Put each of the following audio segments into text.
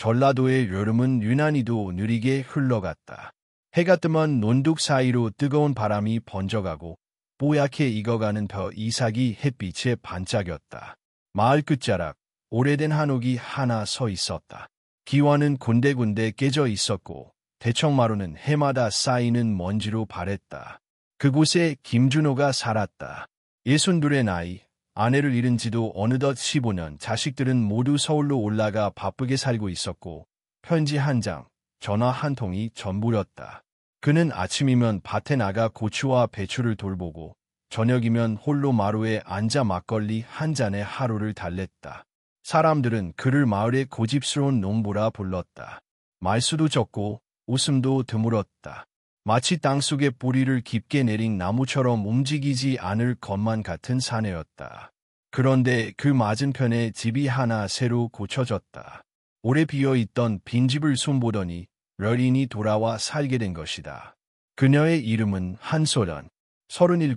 전라도의 여름은 유난히도 느리게 흘러갔다. 해가 뜨면 논둑 사이로 뜨거운 바람이 번져가고 뽀얗게 익어가는 벼 이삭이 햇빛에 반짝였다. 마을 끝자락 오래된 한옥이 하나 서 있었다. 기와는 군데군데 깨져 있었고 대청마루는 해마다 쌓이는 먼지로 바랬다. 그곳에 김준호가 살았다. 62의 나이, 아내를 잃은 지도 어느덧 15년, 자식들은 모두 서울로 올라가 바쁘게 살고 있었고 편지 한 장, 전화 한 통이 전부였다. 그는 아침이면 밭에 나가 고추와 배추를 돌보고 저녁이면 홀로 마루에 앉아 막걸리 한 잔에 하루를 달랬다. 사람들은 그를 마을의 고집스러운 농부라 불렀다. 말수도 적고 웃음도 드물었다. 마치 땅속에 뿌리를 깊게 내린 나무처럼 움직이지 않을 것만 같은 사내였다. 그런데 그 맞은편에 집이 하나 새로 고쳐졌다. 오래 비어있던 빈집을 손보더니 여인이 돌아와 살게 된 것이다. 그녀의 이름은 한소련. 37,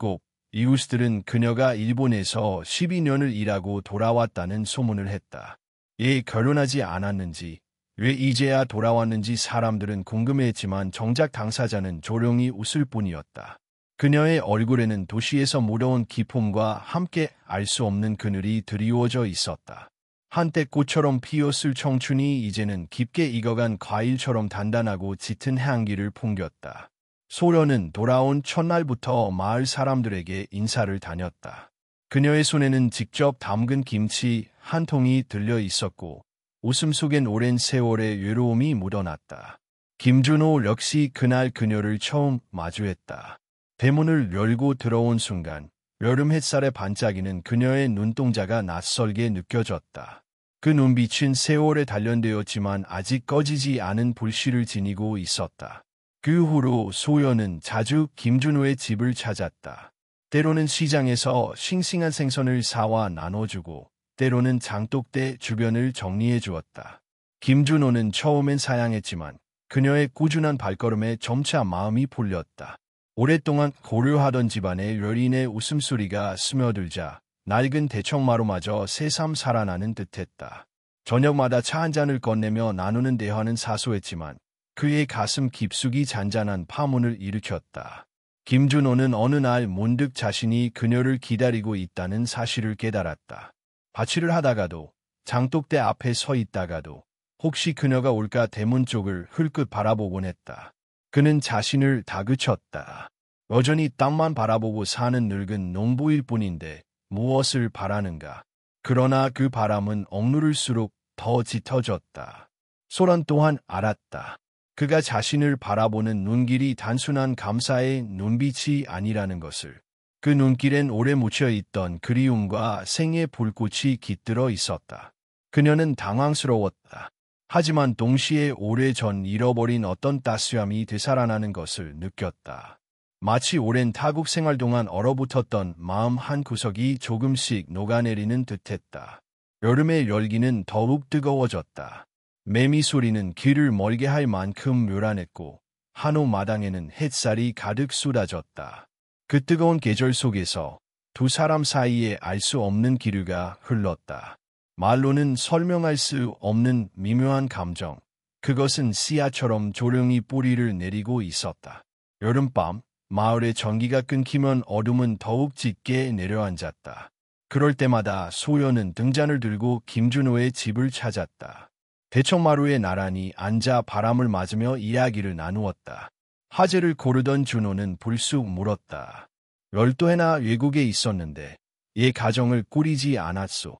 이웃들은 그녀가 일본에서 12년을 일하고 돌아왔다는 소문을 했다. 얘 결혼하지 않았는지, 왜 이제야 돌아왔는지 사람들은 궁금해했지만 정작 당사자는 조용히 웃을 뿐이었다. 그녀의 얼굴에는 도시에서 묻어온 기품과 함께 알 수 없는 그늘이 드리워져 있었다. 한때 꽃처럼 피었을 청춘이 이제는 깊게 익어간 과일처럼 단단하고 짙은 향기를 풍겼다. 소련은 돌아온 첫날부터 마을 사람들에게 인사를 다녔다. 그녀의 손에는 직접 담근 김치 한 통이 들려 있었고 웃음 속엔 오랜 세월의 외로움이 묻어났다. 김준호 역시 그날 그녀를 처음 마주했다. 대문을 열고 들어온 순간 여름 햇살에 반짝이는 그녀의 눈동자가 낯설게 느껴졌다. 그 눈빛은 세월에 단련되었지만 아직 꺼지지 않은 불씨를 지니고 있었다. 그 후로 소연은 자주 김준호의 집을 찾았다. 때로는 시장에서 싱싱한 생선을 사와 나눠주고 때로는 장독대 주변을 정리해 주었다. 김준호는 처음엔 사양했지만 그녀의 꾸준한 발걸음에 점차 마음이 풀렸다. 오랫동안 고려하던 집안에 여인의 웃음소리가 스며들자 낡은 대청마루마저 새삼 살아나는 듯했다. 저녁마다 차 한 잔을 건네며 나누는 대화는 사소했지만 그의 가슴 깊숙이 잔잔한 파문을 일으켰다. 김준호는 어느 날 문득 자신이 그녀를 기다리고 있다는 사실을 깨달았다. 바취를 하다가도 장독대 앞에 서 있다가도 혹시 그녀가 올까 대문 쪽을 흘끗 바라보곤 했다. 그는 자신을 다그쳤다. 여전히 땅만 바라보고 사는 늙은 농부일 뿐인데 무엇을 바라는가. 그러나 그 바람은 억누를수록 더 짙어졌다. 소란 또한 알았다. 그가 자신을 바라보는 눈길이 단순한 감사의 눈빛이 아니라는 것을. 그 눈길엔 오래 묻혀있던 그리움과 생의 불꽃이 깃들어 있었다. 그녀는 당황스러웠다. 하지만 동시에 오래전 잃어버린 어떤 따스함이 되살아나는 것을 느꼈다. 마치 오랜 타국 생활 동안 얼어붙었던 마음 한 구석이 조금씩 녹아내리는 듯했다. 여름의 열기는 더욱 뜨거워졌다. 매미 소리는 귀를 멀게 할 만큼 요란했고 한옥 마당에는 햇살이 가득 쏟아졌다. 그 뜨거운 계절 속에서 두 사람 사이에 알 수 없는 기류가 흘렀다. 말로는 설명할 수 없는 미묘한 감정. 그것은 씨앗처럼 조용히 뿌리를 내리고 있었다. 여름밤, 마을의 전기가 끊기면 어둠은 더욱 짙게 내려앉았다. 그럴 때마다 소연은 등잔을 들고 김준호의 집을 찾았다. 대청마루에 나란히 앉아 바람을 맞으며 이야기를 나누었다. 화제를 고르던 준호는 불쑥 물었다. 12해나 외국에 있었는데 얘 가정을 꾸리지 않았소.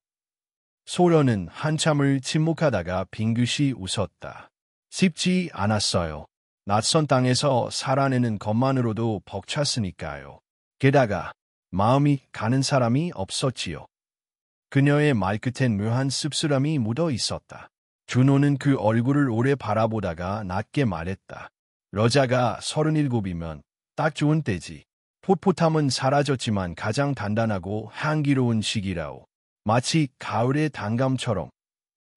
소련은 한참을 침묵하다가 빙긋이 웃었다. 쉽지 않았어요. 낯선 땅에서 살아내는 것만으로도 벅찼으니까요. 게다가 마음이 가는 사람이 없었지요. 그녀의 말끝엔 묘한 씁쓸함이 묻어 있었다. 준호는 그 얼굴을 오래 바라보다가 낮게 말했다. 여자가 37이면 딱 좋은 때지. 풋풋함은 사라졌지만 가장 단단하고 향기로운 시기라오. 마치 가을의 단감처럼.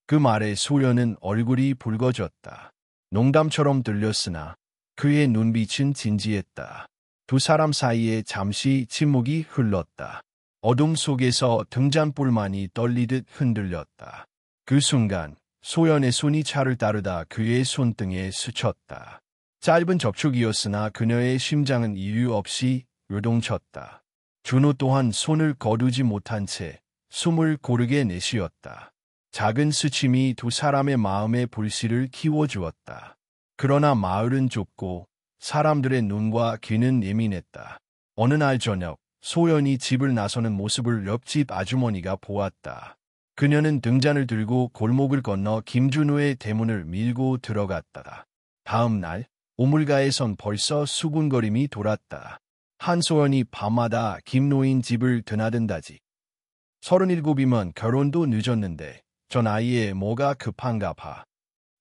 그 말에 소연은 얼굴이 붉어졌다. 농담처럼 들렸으나 그의 눈빛은 진지했다. 두 사람 사이에 잠시 침묵이 흘렀다. 어둠 속에서 등잔불만이 떨리듯 흔들렸다. 그 순간 소연의 손이 차를 따르다 그의 손등에 스쳤다. 짧은 접촉이었으나 그녀의 심장은 이유 없이 요동쳤다. 준호 또한 손을 거두지 못한 채 숨을 고르게 내쉬었다. 작은 스침이 두 사람의 마음의 불씨를 키워주었다. 그러나 마을은 좁고 사람들의 눈과 귀는 예민했다. 어느 날 저녁, 소연이 집을 나서는 모습을 옆집 아주머니가 보았다. 그녀는 등잔을 들고 골목을 건너 김준호의 대문을 밀고 들어갔다. 다음 날, 우물가에선 벌써 수군거림이 돌았다. 한소연이 밤마다 김노인 집을 드나든다지. 37이면 결혼도 늦었는데 전 아이의 뭐가 급한가 봐.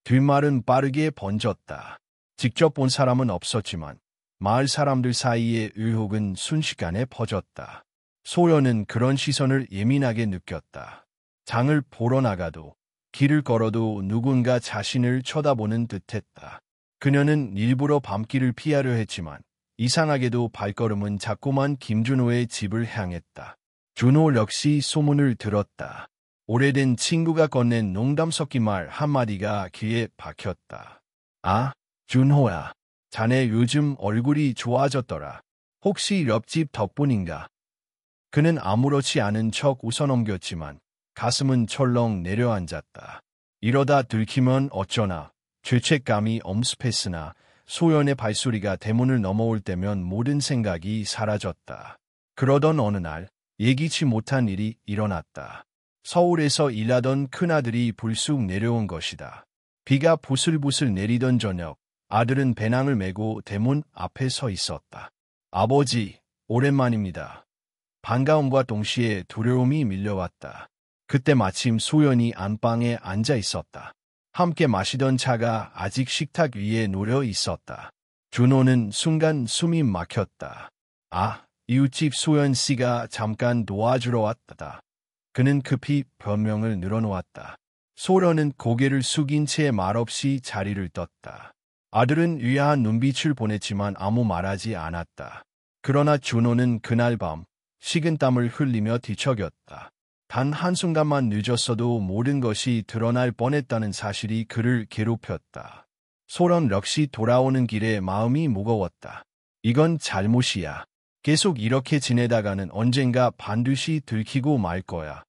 뒷말은 빠르게 번졌다. 직접 본 사람은 없었지만 마을 사람들 사이의 의혹은 순식간에 퍼졌다. 소연은 그런 시선을 예민하게 느꼈다. 장을 보러 나가도 길을 걸어도 누군가 자신을 쳐다보는 듯했다. 그녀는 일부러 밤길을 피하려 했지만 이상하게도 발걸음은 자꾸만 김준호의 집을 향했다. 준호 역시 소문을 들었다. 오래된 친구가 건넨 농담 섞인 말 한마디가 귀에 박혔다. 아, 준호야. 자네 요즘 얼굴이 좋아졌더라. 혹시 옆집 덕분인가? 그는 아무렇지 않은 척 웃어넘겼지만 가슴은 철렁 내려앉았다. 이러다 들키면 어쩌나. 죄책감이 엄습했으나 소연의 발소리가 대문을 넘어올 때면 모든 생각이 사라졌다. 그러던 어느 날 예기치 못한 일이 일어났다. 서울에서 일하던 큰아들이 불쑥 내려온 것이다. 비가 부슬부슬 내리던 저녁, 아들은 배낭을 메고 대문 앞에 서 있었다. 아버지, 오랜만입니다. 반가움과 동시에 두려움이 밀려왔다. 그때 마침 소연이 안방에 앉아 있었다. 함께 마시던 차가 아직 식탁 위에 놓여 있었다. 준호는 순간 숨이 막혔다. 아, 이웃집 소연 씨가 잠깐 도와주러 왔다. 그는 급히 변명을 늘어놓았다. 소연은 고개를 숙인 채 말없이 자리를 떴다. 아들은 의아한 눈빛을 보냈지만 아무 말하지 않았다. 그러나 준호는 그날 밤 식은땀을 흘리며 뒤척였다. 단 한순간만 늦었어도 모든 것이 드러날 뻔했다는 사실이 그를 괴롭혔다. 소연 역시 돌아오는 길에 마음이 무거웠다. 이건 잘못이야. 계속 이렇게 지내다가는 언젠가 반드시 들키고 말 거야.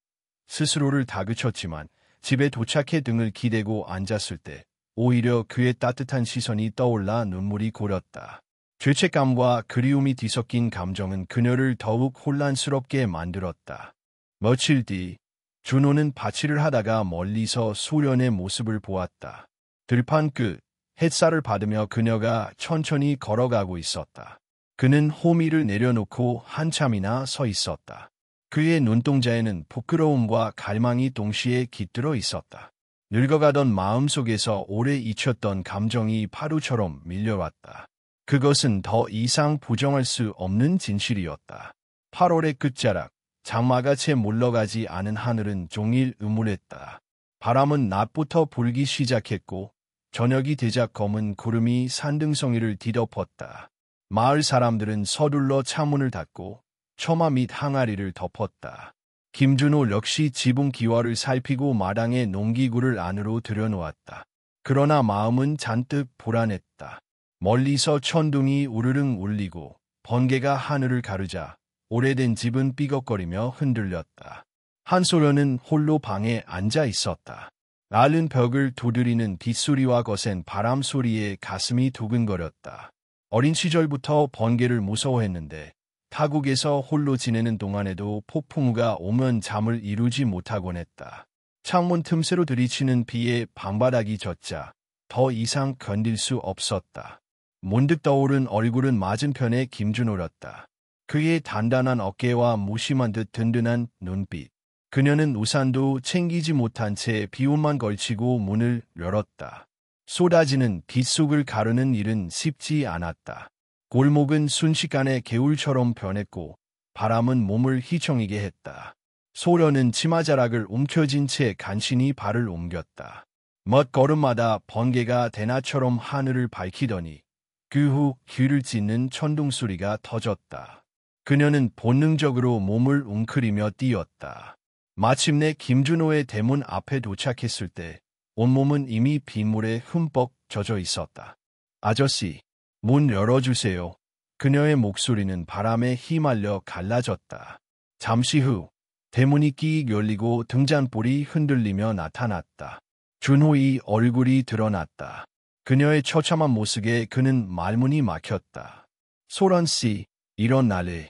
스스로를 다그쳤지만 집에 도착해 등을 기대고 앉았을 때 오히려 그의 따뜻한 시선이 떠올라 눈물이 고렸다. 죄책감과 그리움이 뒤섞인 감정은 그녀를 더욱 혼란스럽게 만들었다. 며칠 뒤 준호는 밭일을 하다가 멀리서 소연의 모습을 보았다. 들판 끝 햇살을 받으며 그녀가 천천히 걸어가고 있었다. 그는 호미를 내려놓고 한참이나 서 있었다. 그의 눈동자에는 부끄러움과 갈망이 동시에 깃들어 있었다. 늙어가던 마음속에서 오래 잊혔던 감정이 파도처럼 밀려왔다. 그것은 더 이상 부정할 수 없는 진실이었다. 8월의 끝자락, 장마가 채 물러가지 않은 하늘은 종일 음울했다. 바람은 낮부터 불기 시작했고 저녁이 되자 검은 구름이 산등성이를 뒤덮었다. 마을 사람들은 서둘러 차문을 닫고 처마 및 항아리를 덮었다. 김준호 역시 지붕 기와를 살피고 마당에 농기구를 안으로 들여놓았다. 그러나 마음은 잔뜩 불안했다. 멀리서 천둥이 우르릉 울리고 번개가 하늘을 가르자 오래된 집은 삐걱거리며 흔들렸다. 한소연은 홀로 방에 앉아 있었다. 낡은 벽을 두드리는 빗소리와 거센 바람 소리에 가슴이 두근거렸다. 어린 시절부터 번개를 무서워했는데 타국에서 홀로 지내는 동안에도 폭풍우가 오면 잠을 이루지 못하곤 했다. 창문 틈새로 들이치는 비에 방바닥이 젖자 더 이상 견딜 수 없었다. 문득 떠오른 얼굴은 맞은편에 김준호였다. 그의 단단한 어깨와 무심한 듯 든든한 눈빛. 그녀는 우산도 챙기지 못한 채 비옷만 걸치고 문을 열었다. 쏟아지는 빗속을 가르는 일은 쉽지 않았다. 골목은 순식간에 개울처럼 변했고 바람은 몸을 휘청이게 했다. 소련은 치마자락을 움켜쥔 채 간신히 발을 옮겼다. 멋걸음마다 번개가 대나처럼 하늘을 밝히더니 그 후 귀를 찢는 천둥 소리가 터졌다. 그녀는 본능적으로 몸을 웅크리며 뛰었다. 마침내 김준호의 대문 앞에 도착했을 때 온몸은 이미 빗물에 흠뻑 젖어 있었다. 아저씨, 문 열어주세요. 그녀의 목소리는 바람에 휘말려 갈라졌다. 잠시 후 대문이 끼익 열리고 등잔불이 흔들리며 나타났다. 준호의 얼굴이 드러났다. 그녀의 처참한 모습에 그는 말문이 막혔다. 소란씨, 일어날래.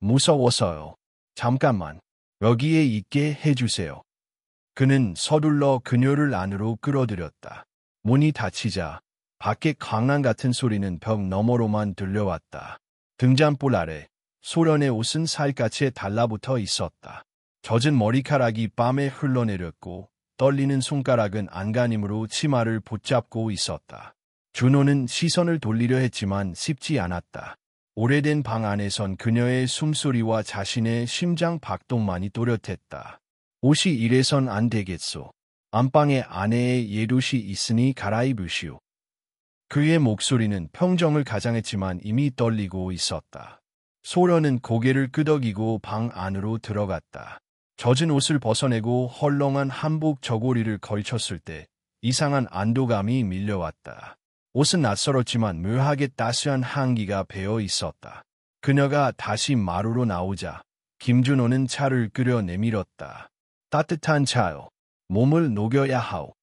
무서워서요. 잠깐만, 여기에 있게 해주세요. 그는 서둘러 그녀를 안으로 끌어들였다. 문이 닫히자 밖에 강난 같은 소리는 벽 너머로만 들려왔다. 등잔불 아래 소련의 옷은 살갗에 달라붙어 있었다. 젖은 머리카락이 뺨에 흘러내렸고 떨리는 손가락은 안간힘으로 치마를 붙잡고 있었다. 준호는 시선을 돌리려 했지만 쉽지 않았다. 오래된 방 안에선 그녀의 숨소리와 자신의 심장 박동만이 또렷했다. 옷이 이래선 안 되겠소. 안방에 아내의 예롯이 있으니 갈아입으시오. 그의 목소리는 평정을 가장했지만 이미 떨리고 있었다. 소련은 고개를 끄덕이고 방 안으로 들어갔다. 젖은 옷을 벗어내고 헐렁한 한복 저고리를 걸쳤을 때 이상한 안도감이 밀려왔다. 옷은 낯설었지만 묘하게 따스한 향기가 배어 있었다. 그녀가 다시 마루로 나오자 김준호는 차를 끓여 내밀었다. 따뜻한 차요. 몸을 녹여야 하오.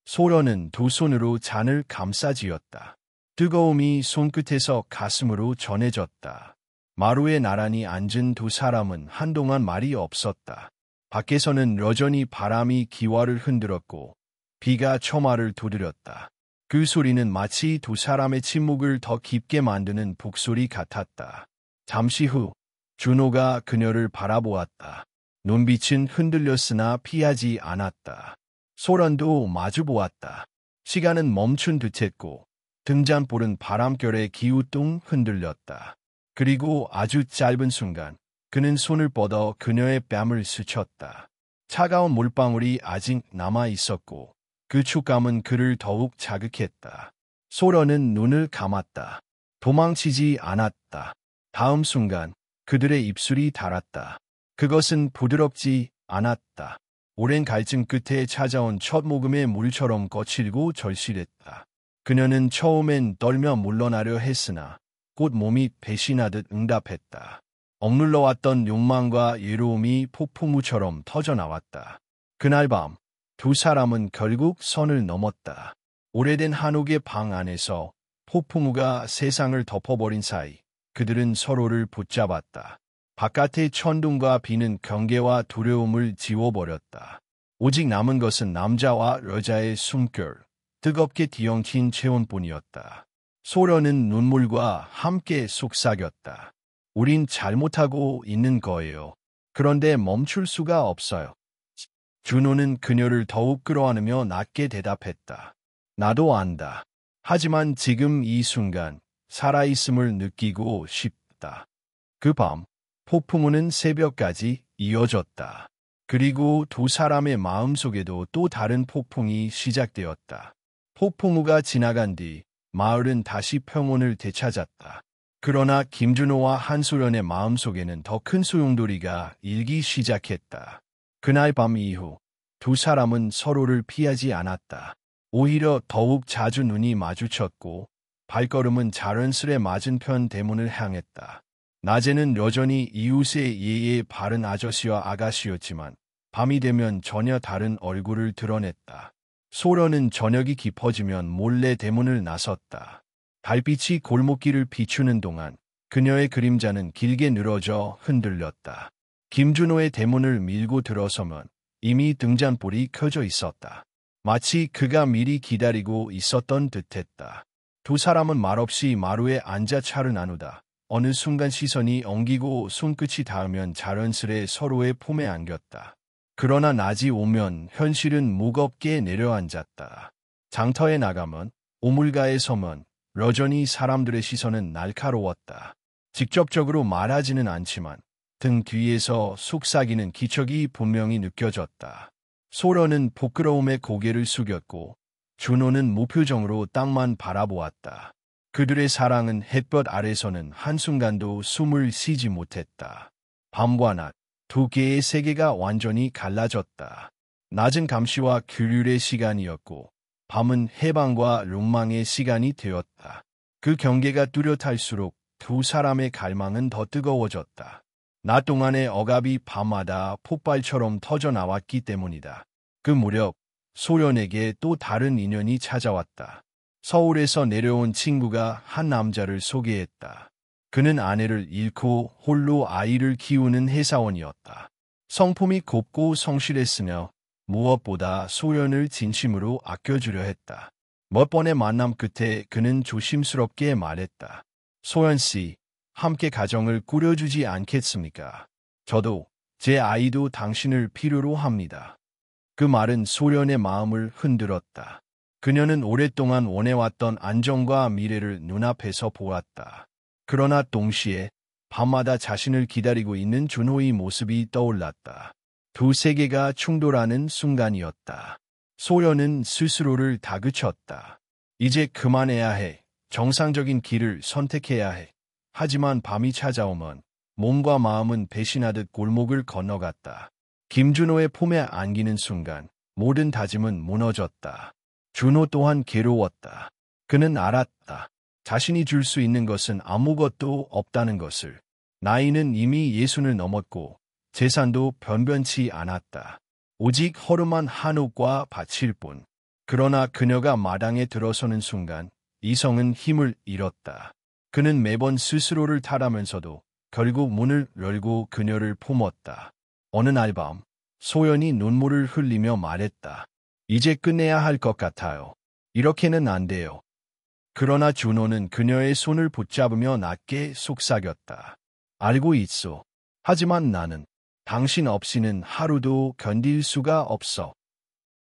소련은 두 손으로 잔을 감싸쥐었다. 뜨거움이 손끝에서 가슴으로 전해졌다. 마루에 나란히 앉은 두 사람은 한동안 말이 없었다. 밖에서는 여전히 바람이 기와를 흔들었고 비가 처마를 두드렸다. 그 소리는 마치 두 사람의 침묵을 더 깊게 만드는 북소리 같았다. 잠시 후 준호가 그녀를 바라보았다. 눈빛은 흔들렸으나 피하지 않았다. 소련도 마주보았다. 시간은 멈춘 듯했고 등잔불은 바람결에 기우뚱 흔들렸다. 그리고 아주 짧은 순간 그는 손을 뻗어 그녀의 뺨을 스쳤다. 차가운 물방울이 아직 남아 있었고 그触감은 그를 더욱 자극했다. 소련은 눈을 감았다. 도망치지 않았다. 다음 순간 그들의 입술이 닿았다. 그것은 부드럽지 않았다. 오랜 갈증 끝에 찾아온 첫 모금의 물처럼 거칠고 절실했다. 그녀는 처음엔 떨며 물러나려 했으나 곧 몸이 배신하듯 응답했다. 억눌러왔던 욕망과 예로움이 폭풍우처럼 터져나왔다. 그날 밤 두 사람은 결국 선을 넘었다. 오래된 한옥의 방 안에서 폭풍우가 세상을 덮어버린 사이 그들은 서로를 붙잡았다. 바깥의 천둥과 비는 경계와 두려움을 지워버렸다. 오직 남은 것은 남자와 여자의 숨결, 뜨겁게 뒤엉킨 체온뿐이었다. 소련은 눈물과 함께 속삭였다. 우린 잘못하고 있는 거예요. 그런데 멈출 수가 없어요. 준호는 그녀를 더욱 끌어안으며 낮게 대답했다. 나도 안다. 하지만 지금 이 순간 살아있음을 느끼고 싶다. 그 밤 폭풍우는 새벽까지 이어졌다. 그리고 두 사람의 마음속에도 또 다른 폭풍이 시작되었다. 폭풍우가 지나간 뒤 마을은 다시 평온을 되찾았다. 그러나 김준호와 한소련의 마음속에는 더 큰 소용돌이가 일기 시작했다. 그날 밤 이후 두 사람은 서로를 피하지 않았다. 오히려 더욱 자주 눈이 마주쳤고 발걸음은 자연스레 맞은편 대문을 향했다. 낮에는 여전히 이웃의 예의 바른 아저씨와 아가씨였지만 밤이 되면 전혀 다른 얼굴을 드러냈다. 소련은 저녁이 깊어지면 몰래 대문을 나섰다. 달빛이 골목길을 비추는 동안 그녀의 그림자는 길게 늘어져 흔들렸다. 김준호의 대문을 밀고 들어서면 이미 등잔불이 켜져 있었다. 마치 그가 미리 기다리고 있었던 듯했다. 두 사람은 말없이 마루에 앉아 차를 나누다 어느 순간 시선이 엉기고 손끝이 닿으면 자연스레 서로의 품에 안겼다. 그러나 낮이 오면 현실은 무겁게 내려앉았다. 장터에 나가면 오물가에 서면 여전히 사람들의 시선은 날카로웠다. 직접적으로 말하지는 않지만 등 뒤에서 속삭이는 기척이 분명히 느껴졌다. 소련은 부끄러움에 고개를 숙였고 준호는 무표정으로 땅만 바라보았다. 그들의 사랑은 햇볕 아래서는 한순간도 숨을 쉬지 못했다. 밤과 낮, 두 개의 세계가 완전히 갈라졌다. 낮은 감시와 규율의 시간이었고 밤은 해방과 욕망의 시간이 되었다. 그 경계가 뚜렷할수록 두 사람의 갈망은 더 뜨거워졌다. 낮 동안의 억압이 밤마다 폭발처럼 터져나왔기 때문이다. 그 무렵 소련에게 또 다른 인연이 찾아왔다. 서울에서 내려온 친구가 한 남자를 소개했다. 그는 아내를 잃고 홀로 아이를 키우는 회사원이었다. 성품이 곱고 성실했으며 무엇보다 소련을 진심으로 아껴주려 했다. 몇 번의 만남 끝에 그는 조심스럽게 말했다. 소연 씨, 함께 가정을 꾸려주지 않겠습니까? 저도 제 아이도 당신을 필요로 합니다. 그 말은 소련의 마음을 흔들었다. 그녀는 오랫동안 원해왔던 안정과 미래를 눈앞에서 보았다. 그러나 동시에 밤마다 자신을 기다리고 있는 준호의 모습이 떠올랐다. 두 세계가 충돌하는 순간이었다. 소연은 스스로를 다그쳤다. 이제 그만해야 해. 정상적인 길을 선택해야 해. 하지만 밤이 찾아오면 몸과 마음은 배신하듯 골목을 건너갔다. 김준호의 품에 안기는 순간 모든 다짐은 무너졌다. 준호 또한 괴로웠다. 그는 알았다. 자신이 줄 수 있는 것은 아무것도 없다는 것을. 나이는 이미 60을 넘었고 재산도 변변치 않았다. 오직 허름한 한옥과 밭일 뿐. 그러나 그녀가 마당에 들어서는 순간 이성은 힘을 잃었다. 그는 매번 스스로를 탓하면서도 결국 문을 열고 그녀를 품었다. 어느 날 밤 소연이 눈물을 흘리며 말했다. 이제 끝내야 할 것 같아요. 이렇게는 안 돼요. 그러나 준호는 그녀의 손을 붙잡으며 낮게 속삭였다. 알고 있어. 하지만 나는 당신 없이는 하루도 견딜 수가 없어.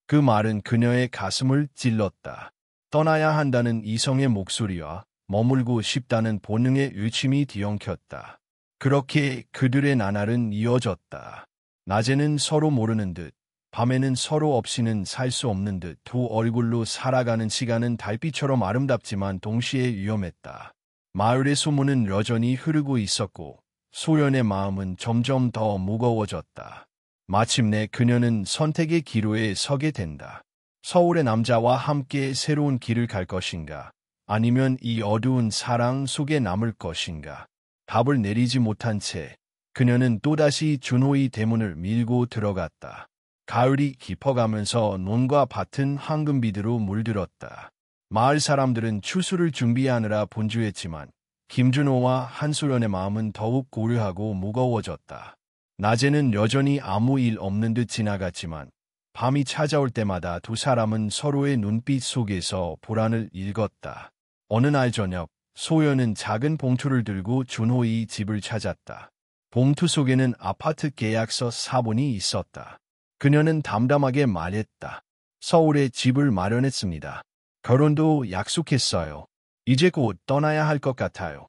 그 말은 그녀의 가슴을 찔렀다. 떠나야 한다는 이성의 목소리와 머물고 싶다는 본능의 의침이 뒤엉켰다. 그렇게 그들의 나날은 이어졌다. 낮에는 서로 모르는 듯, 밤에는 서로 없이는 살 수 없는 듯 두 얼굴로 살아가는 시간은 달빛처럼 아름답지만 동시에 위험했다. 마을의 소문은 여전히 흐르고 있었고 소연의 마음은 점점 더 무거워졌다. 마침내 그녀는 선택의 기로에 서게 된다. 서울의 남자와 함께 새로운 길을 갈 것인가? 아니면 이 어두운 사랑 속에 남을 것인가? 답을 내리지 못한 채 그녀는 또다시 준호의 대문을 밀고 들어갔다. 가을이 깊어가면서 논과 밭은 황금비드로 물들었다. 마을 사람들은 추수를 준비하느라 분주했지만 김준호와 한소연의 마음은 더욱 고요하고 무거워졌다. 낮에는 여전히 아무 일 없는 듯 지나갔지만 밤이 찾아올 때마다 두 사람은 서로의 눈빛 속에서 불안을 읽었다. 어느 날 저녁 소연은 작은 봉투를 들고 준호의 집을 찾았다. 봉투 속에는 아파트 계약서 사본이 있었다. 그녀는 담담하게 말했다. 서울에 집을 마련했습니다. 결혼도 약속했어요. 이제 곧 떠나야 할 것 같아요.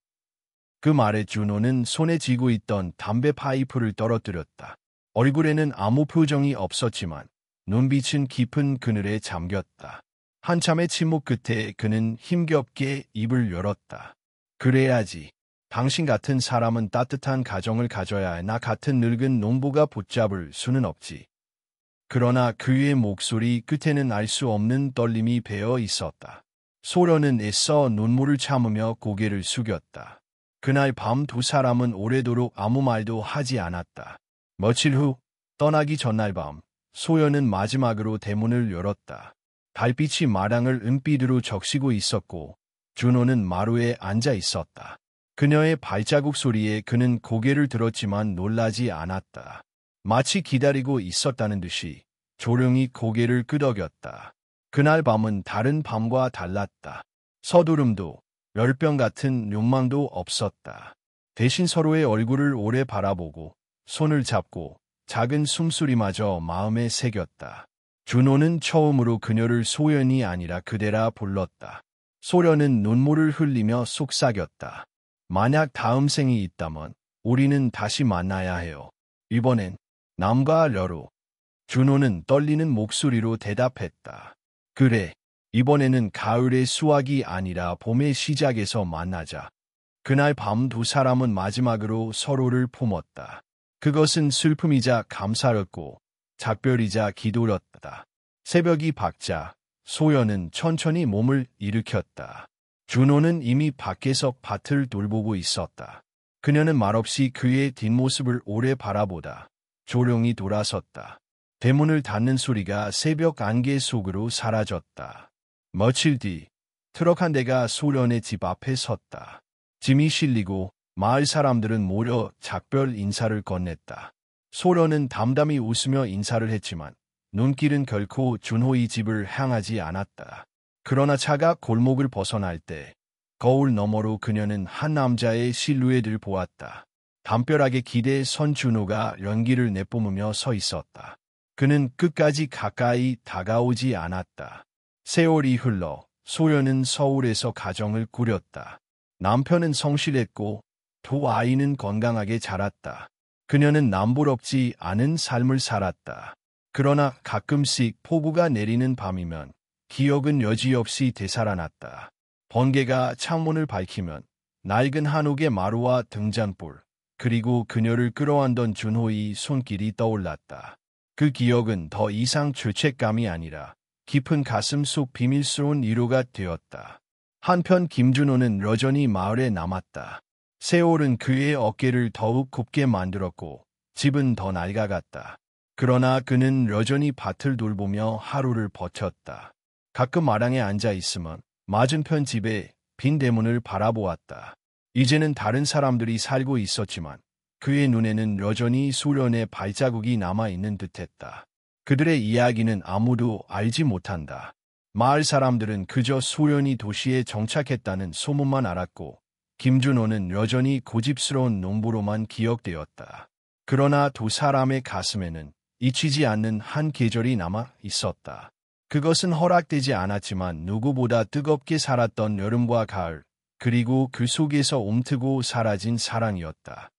그 말에 준호는 손에 쥐고 있던 담배 파이프를 떨어뜨렸다. 얼굴에는 아무 표정이 없었지만 눈빛은 깊은 그늘에 잠겼다. 한참의 침묵 끝에 그는 힘겹게 입을 열었다. 그래야지. 당신 같은 사람은 따뜻한 가정을 가져야 해. 나 같은 늙은 농부가 붙잡을 수는 없지. 그러나 그의 목소리 끝에는 알 수 없는 떨림이 배어 있었다. 소련은 애써 눈물을 참으며 고개를 숙였다. 그날 밤 두 사람은 오래도록 아무 말도 하지 않았다. 며칠 후 떠나기 전날 밤 소연은 마지막으로 대문을 열었다. 달빛이 마당을 은빛으로 적시고 있었고 준호는 마루에 앉아 있었다. 그녀의 발자국 소리에 그는 고개를 들었지만 놀라지 않았다. 마치 기다리고 있었다는 듯이 조용히 고개를 끄덕였다. 그날 밤은 다른 밤과 달랐다. 서두름도 열병 같은 욕망도 없었다. 대신 서로의 얼굴을 오래 바라보고 손을 잡고 작은 숨소리마저 마음에 새겼다. 준호는 처음으로 그녀를 소연이 아니라 그대라 불렀다. 소련은 눈물을 흘리며 속삭였다. 만약 다음 생이 있다면 우리는 다시 만나야 해요. 이번엔 남과 여로. 준호는 떨리는 목소리로 대답했다. 그래, 이번에는 가을의 수확이 아니라 봄의 시작에서 만나자. 그날 밤 두 사람은 마지막으로 서로를 품었다. 그것은 슬픔이자 감사였고 작별이자 기도였다. 새벽이 밝자 소연은 천천히 몸을 일으켰다. 준호는 이미 밖에서 밭을 돌보고 있었다. 그녀는 말없이 그의 뒷모습을 오래 바라보다 조용히 돌아섰다. 대문을 닫는 소리가 새벽 안개 속으로 사라졌다. 며칠 뒤 트럭 한 대가 소련의 집 앞에 섰다. 짐이 실리고 마을 사람들은 모여 작별 인사를 건넸다. 소련은 담담히 웃으며 인사를 했지만 눈길은 결코 준호의 집을 향하지 않았다. 그러나 차가 골목을 벗어날 때 거울 너머로 그녀는 한 남자의 실루엣을 보았다. 담벼락에 기대 선 준호가 연기를 내뿜으며 서 있었다. 그는 끝까지 가까이 다가오지 않았다. 세월이 흘러 소연은 서울에서 가정을 꾸렸다. 남편은 성실했고 두 아이는 건강하게 자랐다. 그녀는 남부럽지 않은 삶을 살았다. 그러나 가끔씩 폭우가 내리는 밤이면 기억은 여지없이 되살아났다. 번개가 창문을 밝히면 낡은 한옥의 마루와 등잔불, 그리고 그녀를 끌어안던 준호의 손길이 떠올랐다. 그 기억은 더 이상 죄책감이 아니라 깊은 가슴 속 비밀스러운 위로가 되었다. 한편 김준호는 여전히 마을에 남았다. 세월은 그의 어깨를 더욱 굽게 만들었고 집은 더 낡아갔다. 그러나 그는 여전히 밭을 돌보며 하루를 버텼다. 가끔 마당에 앉아 있으면 맞은편 집의 빈 대문을 바라보았다. 이제는 다른 사람들이 살고 있었지만 그의 눈에는 여전히 소련의 발자국이 남아있는 듯했다. 그들의 이야기는 아무도 알지 못한다. 마을 사람들은 그저 소련이 도시에 정착했다는 소문만 알았고 김준호는 여전히 고집스러운 농부로만 기억되었다. 그러나 두 사람의 가슴에는 잊히지 않는 한 계절이 남아 있었다. 그것은 허락되지 않았지만 누구보다 뜨겁게 살았던 여름과 가을, 그리고 그 속에서 움트고 사라진 사랑이었다.